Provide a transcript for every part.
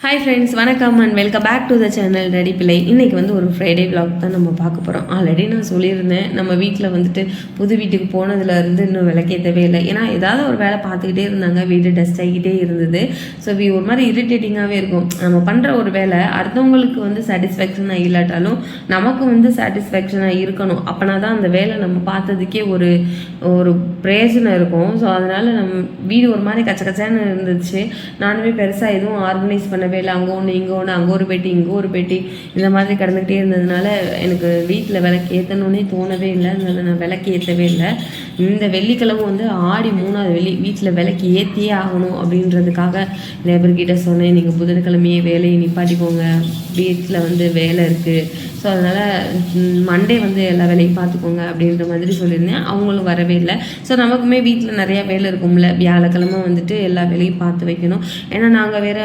Hi friends, வணக்கம் and welcome back to the channel ready பிள்ளை. இன்றைக்கி வந்து ஒரு ஃப்ரைடே விலாக் தான் நம்ம பார்க்க போகிறோம். ஆல்ரெடி நான் சொல்லியிருந்தேன், நம்ம வீட்டில் வந்துட்டு புது வீட்டுக்கு போனதுலேருந்து இன்னும் விளக்கேற்றவே இல்லை. ஏன்னா ஏதாவது ஒரு வேலை பார்த்துக்கிட்டே இருந்தாங்க, வீடு டஸ்ட் ஆகிக்கிட்டே இருந்தது. ஸோ ஒரு மாதிரி இரிட்டேட்டிங்காகவே இருக்கும். நம்ம பண்ணுற ஒரு வேலை அடுத்தவங்களுக்கு வந்து சாட்டிஸ்ஃபேக்ஷனாக இல்லாட்டாலும் நமக்கு வந்து சாட்டிஸ்ஃபேக்ஷனாக இருக்கணும். அப்போனா தான் அந்த வேலை நம்ம பார்த்ததுக்கே ஒரு ஒரு பிரயோஜனம் இருக்கும். ஸோ அதனால் நம்ம வீடு ஒரு மாதிரி கச்சக்கச்சான்னு இருந்துச்சு. நானுமே பெருசாக எதுவும் ஆர்கனைஸ் பண்ண வேலை அங்கே ஒன்று இங்கே ஒன்று, அங்கே ஒரு பெட்டி இங்கே ஒரு பெட்டி, இந்த மாதிரி கடந்துக்கிட்டே இருந்ததுனால எனக்கு வீட்டில் விளக்கு ஏற்றணுன்னே தோணவே இல்லை. அதனால நான் விளக்கு ஏற்றவே இல்லை. இந்த வெள்ளிக்கிழமை வந்து ஆடி 3ஆவது வெள்ளி, வீட்டில் விளக்கு ஏற்றியே ஆகணும் அப்படின்றதுக்காக லேபர்கிட்ட சொன்னேன், நீங்கள் புதன்கிழமையே வேலையை நிப்பாட்டிக்கோங்க, வீட்டில் வந்து வேலை இருக்குது. ஸோ அதனால் மண்டே வந்து எல்லா வேலையும் பார்த்துக்கோங்க அப்படின்ற மாதிரி சொல்லியிருந்தேன். அவங்களும் வரவே இல்லை. ஸோ நமக்குமே வீட்டில் நிறையா வேலை இருக்கும்ல, வியாழக்கிழமை வந்துட்டு எல்லா வேலையும் பார்த்து வைக்கணும். ஏன்னா நாங்கள் வேறு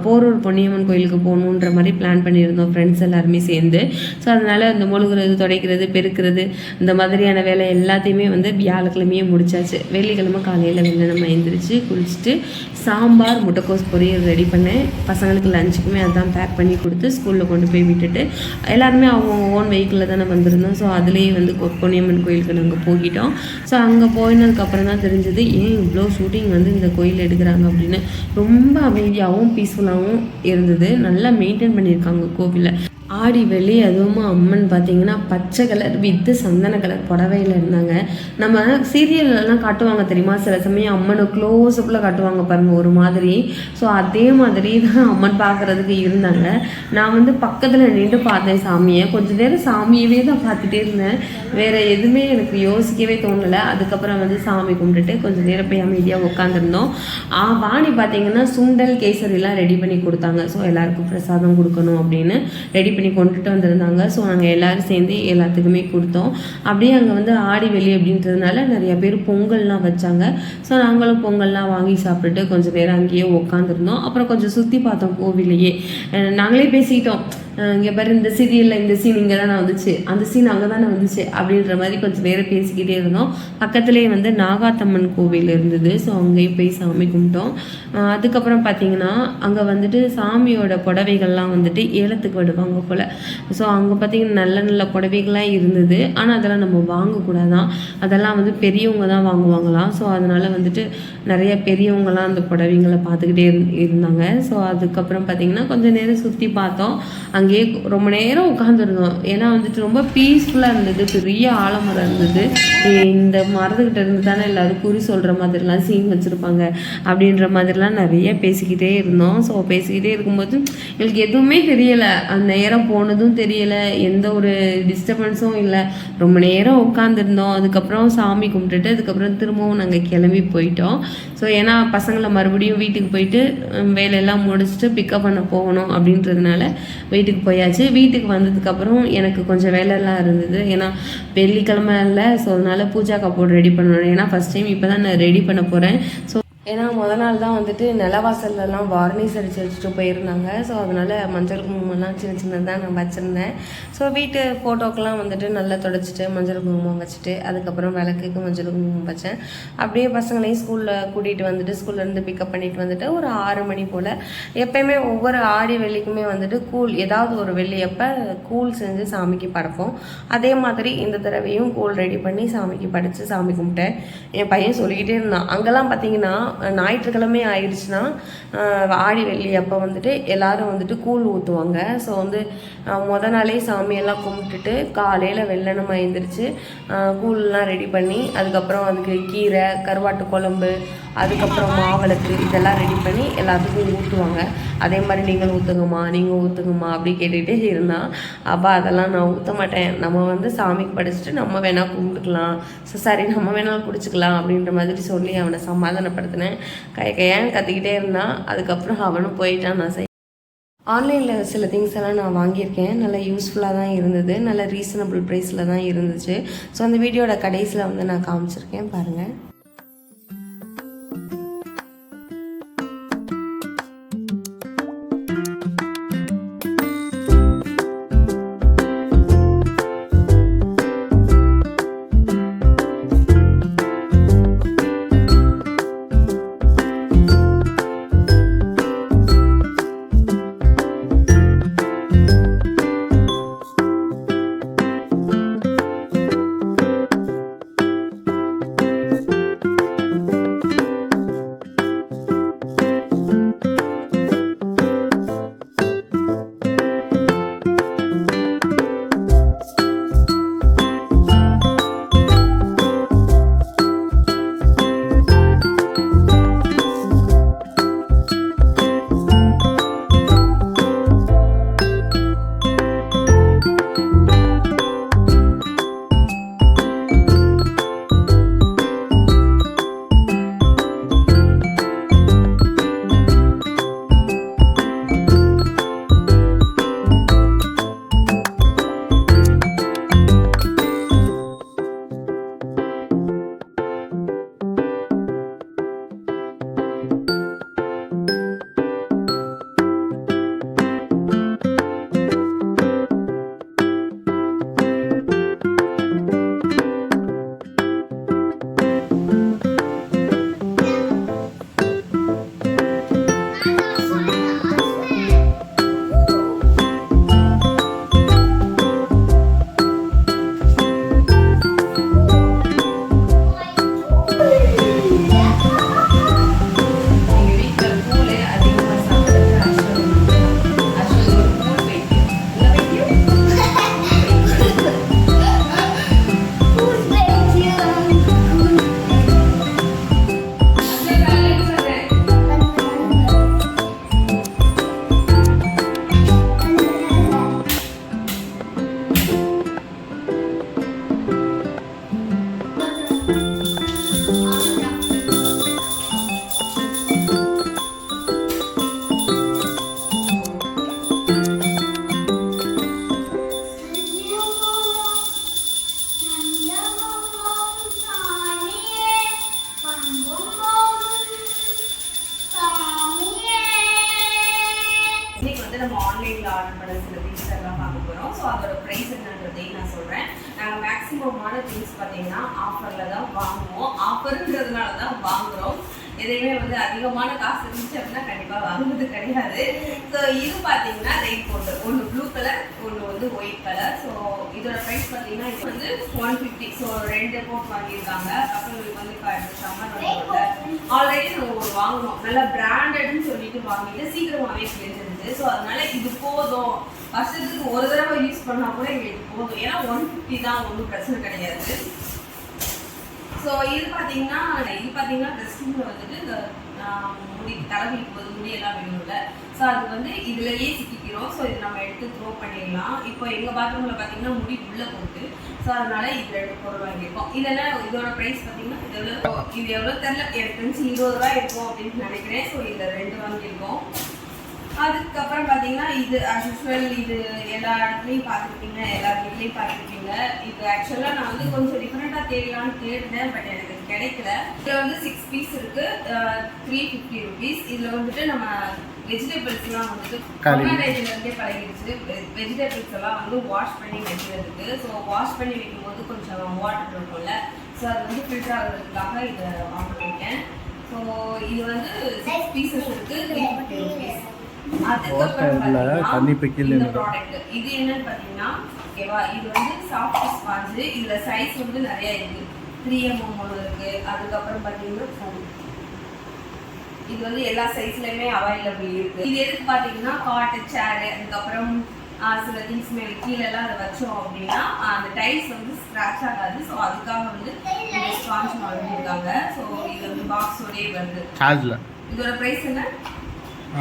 போரூர் பொன்னியம்மன் கோயிலுக்கு போகணுன்ற மாதிரி பிளான் பண்ணியிருந்தோம், ஃப்ரெண்ட்ஸ் எல்லாருமே சேர்ந்து. ஸோ அதனால் இந்த மொழுகிறது, துடைக்கிறது, பெருக்கிறது, இந்த மாதிரியான வேலை எல்லாத்தையுமே வந்து வியாழக்கிழமையே முடிச்சாச்சு. வெள்ளிக்கிழமை காலையில் நம்ம எழுந்திரிச்சு குளிச்சுட்டு சாம்பார் முட்டைக்கோஸ் பொரியல் ரெடி பண்ணேன். பசங்களுக்கு லஞ்சுக்குமே அதான் பேக் பண்ணி கொடுத்து ஸ்கூலில் கொண்டு போய் விட்டுட்டு எல்லாருமே அவங்க ஓன் வெஹிக்கிளில் தானே வந்திருந்தோம். ஸோ அதுலேயே வந்து பொன்னியம்மன் கோயிலுக்கு நாங்கள் போய்கிட்டோம். ஸோ அங்கே போயினதுக்கப்புறம் தான் தெரிஞ்சது ஏன் இவ்வளோ ஷூட்டிங் வந்து இந்த கோயில் எடுக்கிறாங்க அப்படின்னு. ரொம்ப அமைதியாகவும் பீஸ்ஃபுல்லாகவும் இருந்தது. நல்லா மெயின்டைன் பண்ணியிருக்காங்க கோவிலை. ஆடி வெள்ளி அதுவும் அம்மன் பார்த்திங்கன்னா பச்சை கலர் வித்து சந்தன கலர் புடவையில் இருந்தாங்க. நம்ம சீரியல்லாம் காட்டுவாங்க தெரியுமா, சில சமயம் அம்மனை க்ளோஸ்அப்பில் காட்டுவாங்க பாருங்கள் ஒரு மாதிரி. ஸோ அதே மாதிரி தான் அம்மன் பார்க்குறதுக்கு இருந்தாங்க. நான் வந்து பக்கத்தில் நின்று பார்த்தேன் சாமியை. கொஞ்சம் நேரம் சாமியவே தான் பார்த்துட்டே இருந்தேன், வேறு எதுவுமே எனக்கு யோசிக்கவே தோணலை. அதுக்கப்புறம் வந்து சாமி கும்பிட்டுட்டு கொஞ்சம் நேரம் போய் அமைதியாக உட்காந்துருந்தோம். வாணி பார்த்திங்கன்னா சுண்டல் கேசரிலாம் ரெடி பண்ணி கொடுத்தாங்க. ஸோ எல்லாருக்கும் பிரசாதம் கொடுக்கணும் அப்படின்னு ரெடி பண்ணி கொண்டுட்டு வந்திருந்தாங்க. ஸோ நாங்கள் எல்லோரும் சேர்ந்து எல்லாத்துக்குமே கொடுத்தோம். அப்படியே அங்கே வந்து ஆடி வெளி அப்படின்றதுனால நிறைய பேர் பொங்கல்லாம் வச்சாங்க. ஸோ நாங்களும் பொங்கல்லாம் வாங்கி சாப்பிட்டுட்டு கொஞ்சம் நேரம் அங்கேயே உட்காந்துருந்தோம். அப்புறம் கொஞ்சம் சுற்றி பார்த்தோம் கோவிலையே. நாங்களே பேசிக்கிட்டோம், இங்கே பாரு இந்த சீரியலில் இந்த சீன் இங்கே தானே வந்துச்சு, அந்த சீன் அங்கே தானே வந்துச்சு அப்படின்ற மாதிரி கொஞ்சம் நேரம் பேசிக்கிட்டே இருந்தோம். பக்கத்துலேயே வந்து நாகாத்தம்மன் கோவில் இருந்தது. ஸோ அங்கேயும் போய் சாமி கும்பிட்டோம். அதுக்கப்புறம் பார்த்திங்கன்னா அங்கே வந்துட்டு சாமியோட புடவைகள்லாம் வந்துட்டு ஏலத்துக்கு விடுவாங்க போல். ஸோ அங்கே பார்த்திங்கன்னா நல்ல நல்ல புடவைகள்லாம் இருந்தது. ஆனால் அதெல்லாம் நம்ம வாங்கக்கூடாதான், அதெல்லாம் வந்து பெரியவங்க தான் வாங்குவாங்களாம். ஸோ அதனால் வந்துட்டு நிறைய பெரியவங்களாம் அந்த புடவைங்களை பார்த்துக்கிட்டே இருந்தாங்க. ஸோ அதுக்கப்புறம் பார்த்திங்கன்னா கொஞ்சம் நேரம் சுற்றி பார்த்தோம். அங்கேயே ரொம்ப நேரம் உட்காந்துருந்தோம். ஏன்னா வந்துட்டு ரொம்ப பீஸ்ஃபுல்லாக இருந்தது. பெரிய ஆலமரம் இருந்தது. இந்த மரத்துக்கிட்ட இருந்து தானே எல்லோரும் குறி சொல்கிற மாதிரிலாம் சீன் வச்சுருப்பாங்க அப்படின்ற மாதிரிலாம் நிறைய பேசிக்கிட்டே இருந்தோம். ஸோ பேசிக்கிட்டே இருக்கும்போது எங்களுக்கு எதுவுமே தெரியலை, அந்த நேரம் போனதும் தெரியலை, எந்த ஒரு டிஸ்டர்பன்ஸும் இல்லை. ரொம்ப நேரம் உட்காந்துருந்தோம். அதுக்கப்புறம் சாமி கும்பிட்டுட்டு அதுக்கப்புறம் திரும்பவும் நாங்கள் கிளம்பி போயிட்டோம். ஸோ ஏன்னா பசங்களை மறுபடியும் வீட்டுக்கு போயிட்டு வேலையெல்லாம் முடிச்சுட்டு பிக்கப் பண்ண போகணும் அப்படின்றதுனால வீட்டுக்கு போயாச்சு. வீட்டுக்கு வந்ததுக்கப்புறம் எனக்கு கொஞ்சம் வேலையெல்லாம் இருந்தது. ஏன்னா வெள்ளிக்கிழமை இல்லை, ஸோ அதனால் பூஜா கப்போர்ட் ரெடி பண்ணணும். ஏன்னா ஃபஸ்ட் டைம் இப்போ தான் நான் ரெடி பண்ண போகிறேன். ஸோ ஏன்னா முதல் நாள் தான் வந்துட்டு நிலவாசல்லாம் வார்னிஷ் அடித்து வச்சுட்டு போயிருந்தாங்க. ஸோ அதனால் மஞ்சள் குங்குமம்லாம் சின்ன சின்னதாக நான் வச்சுருந்தேன். ஸோ வீட்டு ஃபோட்டோக்கெலாம் வந்துட்டு நல்லா தொடச்சிட்டு மஞ்சள் குங்குமம் வச்சுட்டு அதுக்கப்புறம் விளக்குக்கு மஞ்சள் குங்குமம் வச்சேன். அப்படியே பசங்களையும் ஸ்கூலில் கூட்டிகிட்டு வந்துட்டு ஸ்கூல்லேருந்து பிக்கப் பண்ணிட்டு வந்துட்டு ஒரு 6 மணி போல் எப்போயுமே ஒவ்வொரு ஆடி வெள்ளிக்குமே வந்துட்டு கூழ் ஏதாவது ஒரு வெள்ளி அப்போ கூழ் செஞ்சு சாமிக்கு படைப்போம். அதே மாதிரி இந்த தடவையும் கூழ் ரெடி பண்ணி சாமிக்கு படைச்சு சாமி கும்பிட்டேன். என் பையன் சொல்லிக்கிட்டே இருந்தான், அங்கெல்லாம் பார்த்தீங்கன்னா ஞாயிற்றுக்கிழமை ஆயிடுச்சுன்னா ஆடி வெள்ளி அப்போ வந்துட்டு எல்லாரும் வந்துட்டு கூழ் ஊற்றுவாங்க. ஸோ வந்து மொதல் நாளே சாமியெல்லாம் கும்பிட்டுட்டு காலையில் வெள்ளனமாக எழுந்திரிச்சு கூழ்லாம் ரெடி பண்ணி அதுக்கப்புறம் அதுக்கு கீரை, கருவாட்டு குழம்பு, அதுக்கப்புறம் மாவிளக்கு இதெல்லாம் ரெடி பண்ணி எல்லாத்துக்கும் ஊற்றுவாங்க. அதே மாதிரி நீங்கள் ஊற்றுங்கம்மா அப்படி கேட்டுக்கிட்டே இருந்தான். அப்போ அதெல்லாம் நான் ஊற்ற மாட்டேன், நம்ம வந்து சாமிக்கு படிச்சுட்டு நம்ம வேணால் கும்பிட்டுக்கலாம், சரி நம்ம வேணாலும் குடிச்சிக்கலாம் அப்படின்ற மாதிரி சொல்லி அவனை சமாதானப்படுத்தினேன். கையான்னு கத்திக்கிட்டே இருந்தான். அதுக்கப்புறம் அவனும் போயிட்டான். நான் ஆன்லைனில் சில திங்ஸ் எல்லாம் நான் வாங்கியிருக்கேன். நல்லா யூஸ்ஃபுல்லாக தான் இருந்தது, நல்ல ரீசனபிள் ப்ரைஸில் தான் இருந்துச்சு. ஸோ அந்த வீடியோட கடைசியில் வந்து நான் காமிச்சிருக்கேன் பாருங்கள். ஆன்லைனில் ஆர்டர் பண்ண சில திங்ஸ் எல்லாம் பார்க்க போகிறோம். ஸோ அதோட ப்ரைஸ் என்னன்றதையும் நான் சொல்கிறேன். நாங்கள் மேக்ஸிமமான திங்ஸ் பார்த்தீங்கன்னா ஆஃபரில் தான் வாங்குவோம். ஆஃபருன்றதுனால தான் வாங்குகிறோம். எதையுமே வந்து அதிகமான காசு இருந்துச்சு அப்படின்னா கண்டிப்பாக வாங்குறது கிடையாது. ஸோ இது பார்த்தீங்கன்னா ரெயின் கோட்டு, ஒன்று ப்ளூ கலர், ஒன்று வந்து ஒயிட் கலர். ஸோ இதோட ப்ரைஸ் பார்த்தீங்கன்னா இது வந்து 150. ஸோ 2 கோட் வாங்கியிருக்காங்க. அப்புறம் இதுக்கு வந்து சம்மர் வந்து ஆல்ரெடி நம்ம ஒரு வாங்கணும், நல்லா பிராண்டட்னு சொல்லிட்டு வாங்கிட்டு சீக்கிரமாகவே தெரிஞ்சிருது. ஸோ அதனால இது போதும், வருஷத்துக்கு ஒரு தடவை யூஸ் பண்ணால் கூட எங்களுக்கு போதும். ஏன்னா 150 தான், ஒன்றும் பிரச்சனை கிடையாது. ஸோ இது பார்த்தீங்கன்னா ட்ரெஸ்ஸிங்கில் வந்துட்டு இந்த முடி தலைவிக்கு போது முடியெல்லாம் வேணும்ல. ஸோ அது வந்து இதுலேயே சிக்கிக்கிறோம். ஸோ இது நம்ம எடுத்து த்ரோ பண்ணிடலாம். இப்போ எங்கள் பாத்ரூமில் பார்த்தீங்கன்னா முடி உள்ளே போகுது. ஸோ அதனால இது 2 பொருள் வாங்கியிருக்கோம். இதெல்லாம் இதோட ப்ரைஸ் பார்த்தீங்கன்னா இது எவ்வளோ தெரியல, எனக்கு தெரிஞ்சு 20 ரூபா இருக்கும் அப்படின்னு நினைக்கிறேன். ஸோ இதில் 2 வாங்கியிருக்கோம். அதுக்கப்புறம் பார்த்தீங்கன்னா இது அஸ் யூஸ்வல், இது எல்லா இடத்துலையும் பார்த்துருப்பீங்க, எல்லா வீட்லேயும் பார்த்துருப்பீங்க. இது ஆக்சுவலாக நான் வந்து கொஞ்சம் டிஃப்ரெண்ட்டாக தேடலான்னு தேடினேன், பட் எனக்கு கிடைக்கல. இதில் வந்து 6 பீஸ் இருக்குது, 350 rupees. இதில் வந்துட்டு நம்ம வெஜிடபிள்ஸ்லாம் வந்துட்டு கொரோனாலேருந்தே பழகிடுச்சு. வெஜிடபிள்ஸ் எல்லாம் வந்து வாஷ் பண்ணி வைக்கிறதுக்கு. ஸோ வாஷ் பண்ணி வைக்கும்போது கொஞ்சம் வாட்டர் இருக்கும்ல, ஸோ அது வந்து ஃபில்டர் ஆகுறதுக்காக இதை வாங்கியிருக்கேன். ஸோ இது வந்து 6 பீசஸ் இருக்குது, 350 rupees. இது என்னன்னு பாத்தீங்கன்னா, ஓகேவா, இது வந்து சாஃப்ட் ஸ்பாஞ்ச். இதுல சைஸ் வந்து நிறைய இருக்கு, 3mm இருக்கு. அதுக்கப்புறம் பாத்தீங்கன்னா இது வந்து எல்லா சைஸ்லயுமே அவைலபிள் இருக்கு. இது எதுக்கு பாத்தீங்கன்னா காட்டு சேர், அதுக்கப்புறம் சில திங்ஸ் மேல கீழே எல்லாம் அதை வச்சோம் அப்படின்னா அந்த டைல்ஸ் வந்து ஸ்கிராச் ஆகாது. ஸோ அதுக்காக வந்து இந்த ஸ்பாஞ்ச் வாங்கியிருக்காங்க. ஸோ இது வந்து பாக்ஸோடயே வருது. இதோட பிரைஸ் என்ன?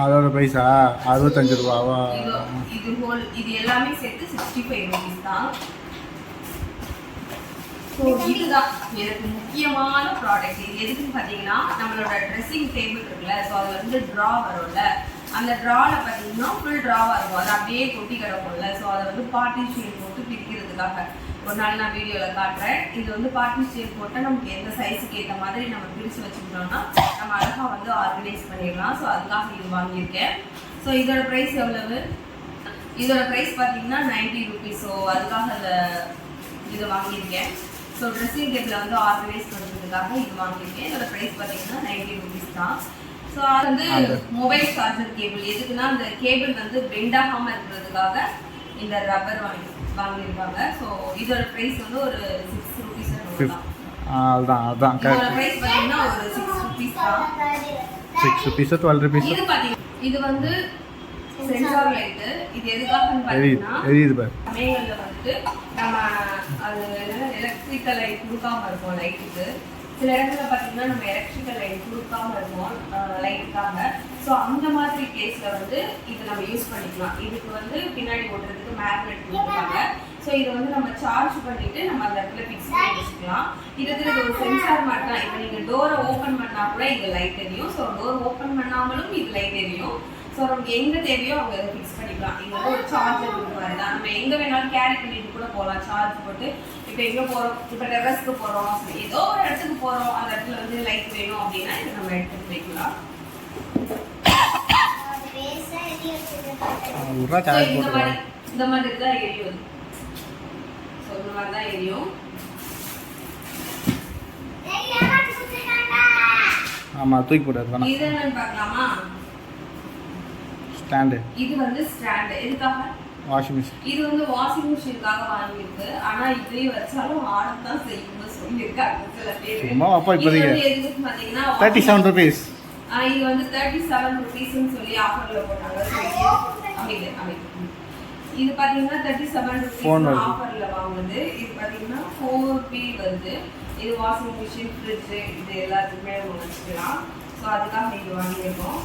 அதோட பைசா 65 ரூபாவா? இது எல்லாமே சேர்த்து 65 rupees தான். ஸோ இதுதான் எனக்கு முக்கியமான ப்ராடக்ட். இது எதுக்குன்னு பார்த்தீங்கன்னா, நம்மளோட ட்ரெஸ்ஸிங் டேபிள் இருக்குல்ல, ஸோ அது வந்து ட்ரா வரும்ல, அந்த ட்ராவில் பார்த்தீங்கன்னா ஃபுல் ட்ராவாக இருக்கும், அது அப்படியே கொட்டி கிடக்கும்ல. ஸோ அதை வந்து பார்ட்டிஷன் போட்டு பிரிக்கிறதுக்காக ஒரு நாள் நான் வீடியோவில் காட்டுறேன். இது வந்து பார்ட்டிஷன் போட்டால் நமக்கு எந்த சைஸுக்கு ஏற்ற மாதிரி நம்ம பிரித்து வச்சுக்கிட்டோம்னா நம்ம அழகாக வந்து ஆர்கனைஸ் பண்ணிடலாம். ஸோ அதுக்காக இது வாங்கியிருக்கேன். ஸோ இதோட ப்ரைஸ் எவ்வளவு? இதோட ப்ரைஸ் பார்த்தீங்கன்னா 90 rupees. ஸோ அதுக்காக இதை வாங்கியிருக்கேன். ஸோ ட்ரெஸ்ஸிங் டேபிளை வந்து ஆர்கனைஸ் பண்ணுறதுக்காக இது வாங்கியிருக்கேன். இதோட ப்ரைஸ் பார்த்தீங்கன்னா 90 rupees தான். ஸோ அது வந்து மொபைல் சார்ஜர் கேபிள். எதுக்குன்னா அந்த கேபிள் வந்து பெண்ட் ஆகாமல் இருக்கிறதுக்காக இந்த ரப்பர் வாங்கியிருக்காங்க. ஸோ இதோட ப்ரைஸ் வந்து ஒரு 6 rupees தான். அதான் இதோட ப்ரைஸ் பார்த்தீங்கன்னா ஒரு 6 rupees தான். 6 rupees 12 rupees. இது பார்த்தீங்கன்னா இது வந்து சென்சார் லைட்டு. இது எதுக்காகன்னு பார்த்தீங்கன்னா, சமயங்களில் வந்துட்டு நம்ம அது எலக்ட்ரிக்கல் லைட் கொடுக்காம இருக்கும் லைட்டுக்கு. சில இடத்துல பார்த்தீங்கன்னா நம்ம எலக்ட்ரிக்கல் லைட் கொடுக்காம இருக்கும் லைட்டுக்காக. ஸோ அந்த மாதிரி கேஸில் வந்து இது நம்ம யூஸ் பண்ணிக்கலாம். இதுக்கு வந்து பின்னாடி ஓட்டுறதுக்கு மேக்னெட் கொடுத்துருக்காங்க. ஸோ இதை வந்து நம்ம சார்ஜ் பண்ணிட்டு நம்ம அந்த இடத்துல ஃபிக்ஸ் பண்ணி வச்சுக்கலாம். இது ஒரு சென்சார் மாதிரி தான். இப்போ நீங்கள் டோரை ஓப்பன் பண்ணால் கூட இது லைட் எரியும். ஸோ டோர் ஓப்பன் பண்ணாமலும் இது லைட் எரியும். ஸோ நமக்கு எங்கே தேவையோ அவங்க இதை ஃபிக்ஸ் பண்ணிக்கலாம். இது வந்து ஒரு சார்ஜர் மாதிரி தான். நம்ம எங்கே வேணாலும் கேரி பண்ணிட்டு கூட போகலாம் சார்ஜ் போட்டு. இப்போ எங்கே போகிறோம், இப்போ டெரஸ்க்கு போகிறோம், ஏதோ ஒரு இடத்துக்கு போகிறோம், அந்த இடத்துல வந்து லைட் வேணும் அப்படின்னா இதை நம்ம எடுத்துட்டு போய்க்கலாம். இந்த மாதிரி தான் எரியும். ஸோ இந்த மாதிரி தான் எரியும். ஆமாம், தூக்கி போடாது. இது என்னன்னு பார்க்கலாமா? ஸ்டாண்டு. இது வந்து ஸ்டாண்டு. எதுக்காக? Washing machine. இது வந்து வாஷிங் மிஷினுக்காக வாங்கியிருக்கு. ஆனா இதுலயே வச்சாலும் ஆடத்தான் செய்யும்னு சொல்லியிருக்காங்க சில பேர். சும்மா அப்பா இப்போதைக்கு எதுக்கு பார்த்தீங்கன்னா 37 rupees. இது வந்து 37 rupeesன்னு சொல்லி ஆஃபர்ல போட்டாங்க. இது பார்த்தீங்கன்னா 37 rupees ஆஃபர்ல வாங்குது. இது பார்த்தீங்கன்னா 4p வருது. இது வாஷிங் மிஷின், ஃப்ரிட்ஜ், இது எல்லாத்துக்குமே நம்ம வச்சுக்கலாம். ஸோ அதுக்காக இது வாங்கியிருக்கோம்.